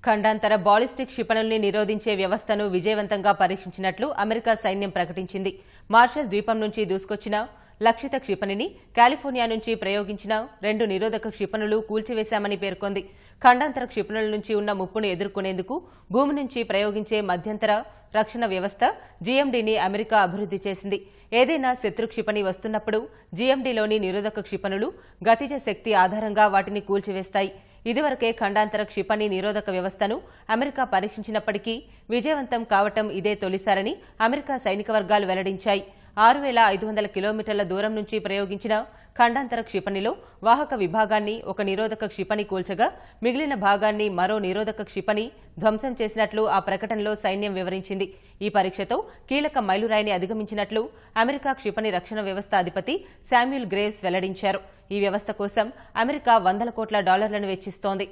ఖండాంతర ballistic క్షిపణుల్ని నిరోధించే వ్యవస్థను విజయవంతంగా పరీక్షించినట్లు అమెరికా సైన్యం ప్రకటించింది. మార్షల్ ద్వీపం నుంచి దూసుకొచ్చిన లక్షిత క్షిపణిని కాలిఫోర్నియా నుంచి ప్రయోగించిన 2 నిరోధక క్షిపణులు కూల్చివేశామని పేర్కొంది. ఖండాంతర క్షిపణుల నుంచి ఉన్న ముప్పును ఎదుర్కొనేందుకు భూమి నుంచి ప్రయోగించే మధ్యంతర రక్షణ వ్యవస్థ జీఎండీని అమెరికా అభివృద్ది చేసింది. ఏదైనా శత్రు క్షిపణి వస్తున్నప్పుడు జీఎండీలోని నిరోధక క్షిపణులు గతిజ శక్తి ఆధారంగా వాటిని కూల్చివేస్తాయి. ఇదివరకే ఖండాంతర క్షిపణి నిరోధక వ్యవస్థను అమెరికా పరీక్షించినప్పటికీ విజయవంతం కావటం ఇదే తొలిసారని అమెరికా సైనిక వర్గాలు వెల్లడించాయి. 6500 కిలోమీటర్ల దూరం నుంచి ప్రయోగించిన ఖండాంతర క్షిపణిలో వాహక విభాగాన్ని ఒక నిరోధక క్షిపణి కూల్చగా మిగిలిన భాగాన్ని మరో నిరోధక క్షిపణి ధ్వంసం చేసినట్లు ఆ ప్రకటనలో సైన్యం వివరించింది. ఈ పరీక్షతో కీలక మైలురాయిని అధిగమించినట్లు అమెరికా క్షిపణి రక్షణ వ్యవస్థ అధిపతి శామ్యూల్ గ్రేవ్స్ వెల్లడించారు. ఈ వ్యవస్థ కోసం అమెరికా $100 కోట్ల వెచ్చిస్తోంది.